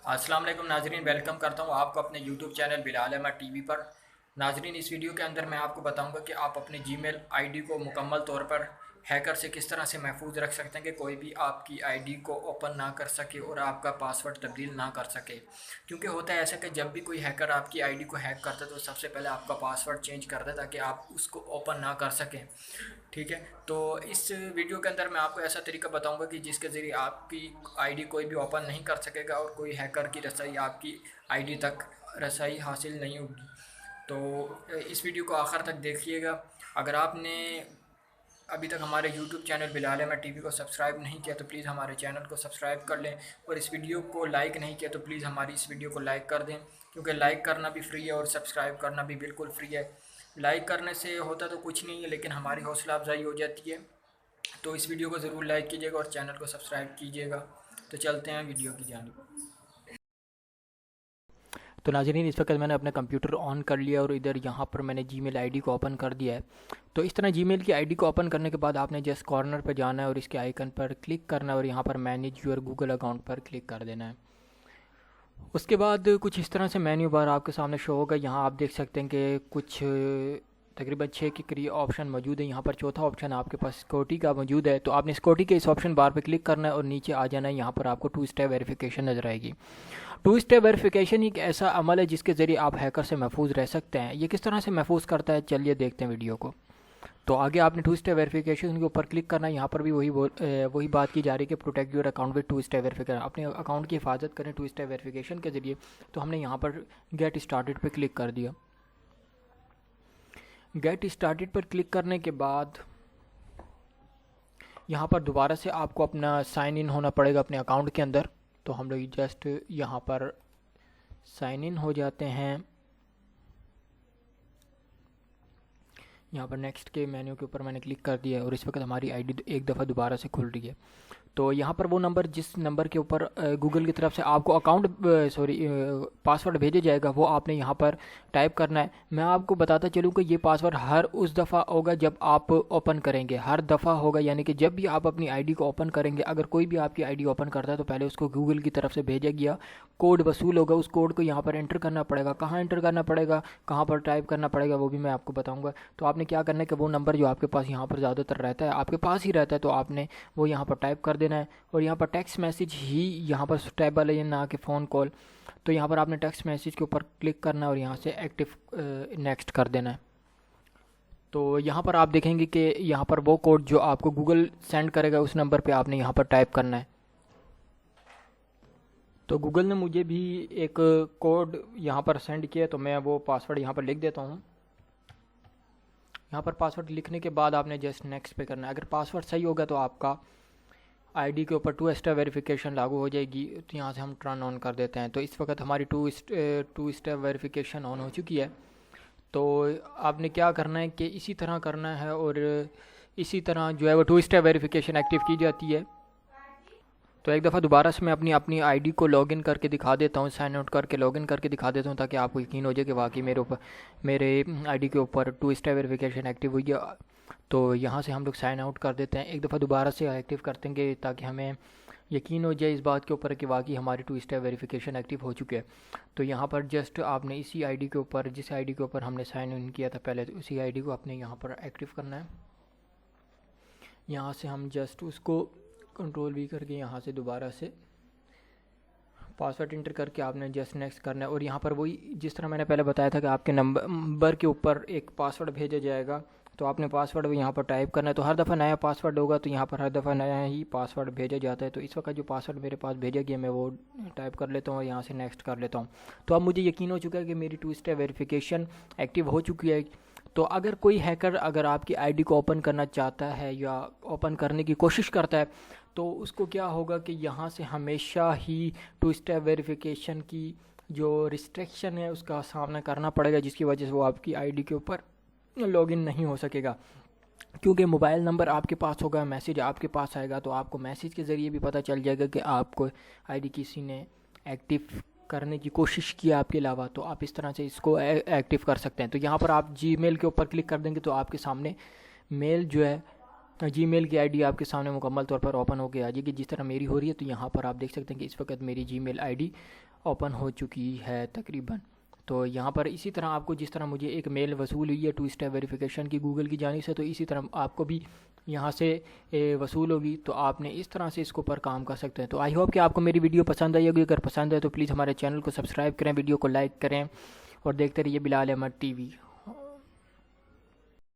السلام علیکم ناظرین، ویلکم کرتا ہوں آپ کو اپنے یوٹیوب چینل بلال احمد ٹی وی پر۔ ناظرین، اس ویڈیو کے اندر میں آپ کو بتاؤں گا کہ آپ اپنے جی میل آئی ڈی کو مکمل طور پر ہیکر سے کس طرح سے محفوظ رکھ سکتے ہیں کہ کوئی بھی آپ کی آئی ڈی کو اوپن نہ کر سکے اور آپ کا پاسورڈ تبدیل نہ کر سکے۔ کیونکہ ہوتا ہے ایسا کہ جب بھی کوئی ہیکر آپ کی آئی ڈی کو ہیک کرتا ہے تو سب سے پہلے آپ کا پاسورڈ چینج کرتا ہے تاکہ آپ اس کو اوپن نہ کر سکیں۔ ٹھیک ہے، تو اس ویڈیو کے اندر میں آپ کو ایسا طریقہ بتاؤں گا کہ جس کے ذریعے آپ کی آئی ڈی کوئی بھی اوپن نہیں کر سکے گا اور کوئی ہیکر کی رسائی آپ کی آئی ڈی تک رسائی حاصل نہیں ہوگی۔ تو اس ویڈیو کو آخر تک دیکھیے گا۔ اگر آپ نے ابھی تک ہمارے یوٹیوب چینل بلال احمد ٹی وی کو سبسکرائب نہیں کیا تو پلیز ہمارے چینل کو سبسکرائب کر لیں، اور اس ویڈیو کو لائک نہیں کیا تو پلیز ہماری اس ویڈیو کو لائک کر دیں، کیونکہ لائک کرنا بھی فری ہے اور سبسکرائب کرنا بھی بالکل فری ہے۔ لائک کرنے سے ہوتا تو کچھ نہیں ہے لیکن ہماری حوصلہ افزائی ہو جاتی ہے، تو اس ویڈیو کو ضرور لائک کیجیے گا اور چینل کو سبسکرائب کیجیے گا۔ تو چلتے ہیں ویڈیو کی جانب۔ تو ناظرین، اس وقت میں نے اپنا کمپیوٹر آن کر لیا اور ادھر یہاں پر میں نے جی میل آئی ڈی کو اوپن کر دیا ہے۔ تو اس طرح جی میل کی آئی ڈی کو اوپن کرنے کے بعد آپ نے جسٹ کارنر پہ جانا ہے اور اس کے آئیکن پر کلک کرنا ہے اور یہاں پر مینیج یور گوگل اکاؤنٹ پر کلک کر دینا ہے۔ اس کے بعد کچھ اس طرح سے مینیو بار آپ کے سامنے شو ہوگا۔ یہاں آپ دیکھ سکتے ہیں کہ کچھ تقریباً 6 کے قریب آپشن موجود ہیں۔ یہاں پر چوتھا آپشن آپ کے پاس سیکورٹی کا موجود ہے، تو آپ نے سیکورٹی کے اس آپشن بار پہ کلک کرنا ہے اور نیچے آ جانا ہے۔ یہاں پر آپ کو 2 اسٹیپ ویریفیکیشن نظر آئے گی۔ 2 اسٹیپ ویریفیکیشن ایک ایسا عمل ہے جس کے ذریعے آپ ہیکر سے محفوظ رہ سکتے ہیں۔ یہ کس طرح سے محفوظ کرتا ہے، چلیے دیکھتے ہیں ویڈیو کو۔ تو آگے آپ نے 2 اسٹیپ ویریفیکیشن کے اوپر کلک کرنا ہے۔ یہاں پر بھی وہی بات کی جا رہی ہے کہ protect your account with 2 step verification, اپنے اکاؤنٹ کی حفاظت کریں 2 اسٹیپ ویریفیکیشن کے ذریعے۔ تو ہم نے یہاں پر گیٹ اسٹارٹڈ پہ کلک کر دیا۔ گیٹ اسٹارٹڈ پر کلک کرنے کے بعد یہاں پر دوبارہ سے آپ کو اپنا سائن ان ہونا پڑے گا اپنے اکاؤنٹ کے اندر۔ تو ہم لوگ جسٹ یہاں پر سائن ان ہو جاتے ہیں۔ یہاں پر نیکسٹ کے مینیو کے اوپر میں نے کلک کر دیا ہے اور اس وقت ہماری آئی ڈی ایک دفعہ دوبارہ سے کھل رہی ہے۔ تو یہاں پر وہ نمبر جس نمبر کے اوپر گوگل کی طرف سے آپ کو پاسورڈ بھیجا جائے گا وہ آپ نے یہاں پر ٹائپ کرنا ہے۔ میں آپ کو بتاتا چلوں کہ یہ پاسورڈ ہر اس دفعہ ہوگا جب آپ اوپن کریں گے، ہر دفعہ ہوگا، یعنی کہ جب بھی آپ اپنی آئی ڈی کو اوپن کریں گے، اگر کوئی بھی آپ کی آئی ڈی اوپن کرتا ہے تو پہلے اس کو گوگل کی طرف سے بھیجا گیا کوڈ وصول ہوگا۔ اس کوڈ کو یہاں پر انٹر کرنا پڑے گا۔ کہاں انٹر کرنا پڑے گا، کہاں پر ٹائپ کرنا پڑے گا، وہ بھی میں آپ کو بتاؤں گا۔ تو آپ نے کیا کرنا ہے کہ وہ نمبر جو آپ کے پاس یہاں پر زیادہ تر رہتا ہے، آپ کے پاس ہی رہتا ہے، تو آپ نے وہ یہاں پر ٹائپ کر دینا ہے اور یہاں پر ٹیکسٹ میسیج ہی یہاں پر سٹیبل ہے، نہ کہ فون کال۔ تو یہاں پر آپ نے ٹیکسٹ میسیج کے اوپر کلک کرنا ہے اور یہاں سے ایکٹیو نیکسٹ کر دینا ہے۔ تو یہاں پر آپ دیکھیں گے کہ یہاں پر وہ کوڈ جو آپ کو گوگل سینڈ کرے گا اس نمبر پہ آپ نے یہاں پر ٹائپ کرنا ہے۔ تو گوگل نے مجھے بھی ایک کوڈ یہاں پر سینڈ کیا، تو میں وہ پاسورڈ یہاں پر لکھ دیتا ہوں۔ یہاں پر پاسورڈ لکھنے کے بعد آپ نے جسٹ نیکسٹ پہ کرنا ہے۔ اگر پاسورڈ صحیح ہوگا تو آپ کا آئی ڈی کے اوپر 2 اسٹیپ ویریفیکیشن لاگو ہو جائے گی۔ تو یہاں سے ہم ٹرن آن کر دیتے ہیں۔ تو اس وقت ہماری 2 اسٹیپ ویریفیکیشن آن ہو چکی ہے۔ تو آپ نے کیا کرنا ہے کہ اسی طرح کرنا ہے اور اسی طرح جو ہے وہ 2 اسٹیپ ویریفیکیشن ایکٹیو کی جاتی ہے۔ تو ایک دفعہ دوبارہ سے میں اپنی آئی ڈی کو لاگ ان کر کے دکھا دیتا ہوں، سائن آؤٹ کر کے لاگ ان کر کے دکھا دیتا ہوں تاکہ آپ کو یقین ہو جائے کہ واقعی میرے آئی ڈی کے اوپر 2 اسٹیپ ویریفیکیشن ایکٹیو ہوئی ہے۔ تو یہاں سے ہم لوگ سائن آؤٹ کر دیتے ہیں، ایک دفعہ دوبارہ سے ایکٹیو کر دیں گے تاکہ ہمیں یقین ہو جائے اس بات کے اوپر کہ واقعی ہماری 2 اسٹیپ ویریفیکیشن ایکٹیو ہو چکے ہیں۔ تو یہاں پر جسٹ آپ نے اسی آئی ڈی کے اوپر، جس آئی ڈی کے اوپر ہم نے سائن ان کیا تھا پہلے، اسی آئی ڈی کو اپنے یہاں پر ایکٹیو کرنا ہے۔ یہاں سے ہم جسٹ اس کو کنٹرول بھی کر کے یہاں سے دوبارہ سے پاسورڈ انٹر کر کے آپ نے جسٹ نیکسٹ کرنا ہے۔ اور یہاں پر وہی جس طرح میں نے پہلے بتایا تھا کہ آپ کے نمبر کے اوپر ایک پاسورڈ بھیجا جائے گا، تو آپ نے پاسورڈ بھی یہاں پر ٹائپ کرنا ہے۔ تو ہر دفعہ نیا پاسورڈ ہوگا تو یہاں پر ہر دفعہ نیا ہی پاسورڈ بھیجا جاتا ہے۔ تو اس وقت جو پاسورڈ میرے پاس بھیجا گیا میں وہ ٹائپ کر لیتا ہوں اور یہاں سے نیکسٹ کر لیتا ہوں۔ تو اب مجھے یقین ہو چکا ہے کہ میری 2 اسٹیپ ویریفیکیشن ایکٹیو ہو چکی ہے۔ تو اگر کوئی ہیکر اگر آپ کی آئی ڈی کو اوپن کرنا چاہتا ہے یا اوپن کرنے کی کوشش کرتا ہے تو اس کو کیا ہوگا کہ یہاں سے ہمیشہ ہی 2 اسٹیپ ویریفیکیشن کی جو ریسٹرکشن ہے اس کا سامنا کرنا پڑے گا، جس کی وجہ سے وہ آپ کی آئی ڈی کے اوپر لاگ ان نہیں ہو سکے گا، کیونکہ موبائل نمبر آپ کے پاس ہوگا، میسیج آپ کے پاس آئے گا، تو آپ کو میسیج کے ذریعے بھی پتہ چل جائے گا کہ آپ کو آئی ڈی کسی نے ایکٹیو کرنے کی کوشش کی آپ کے علاوہ، تو آپ اس طرح سے اس کو ایکٹیو کر سکتے ہیں۔ تو یہاں پر آپ جی میل کے اوپر کلک کر دیں گے تو آپ کے سامنے میل جو ہے جی میل کی آئی ڈی آپ کے سامنے مکمل طور پر اوپن ہو کے آ جائے گی، جس طرح میری ہو رہی ہے۔ تو یہاں پر آپ دیکھ سکتے ہیں کہ اس وقت میری جی میل آئی ڈی اوپن ہو چکی ہے تقریباً۔ تو یہاں پر اسی طرح آپ کو جس طرح مجھے ایک میل وصول ہوئی ہے 2 اسٹیپ ویریفیکیشن کی گوگل کی جانب سے، تو اسی طرح آپ کو بھی یہاں سے وصول ہوگی۔ تو آپ نے اس طرح سے اس کو پر کام کر سکتے ہیں۔ تو آئی ہوپ کہ آپ کو میری ویڈیو پسند آئی ہوگی۔ اگر پسند ہے تو پلیز ہمارے چینل کو سبسکرائب کریں، ویڈیو کو لائک کریں اور دیکھتے رہیے بلال احمد ٹی وی۔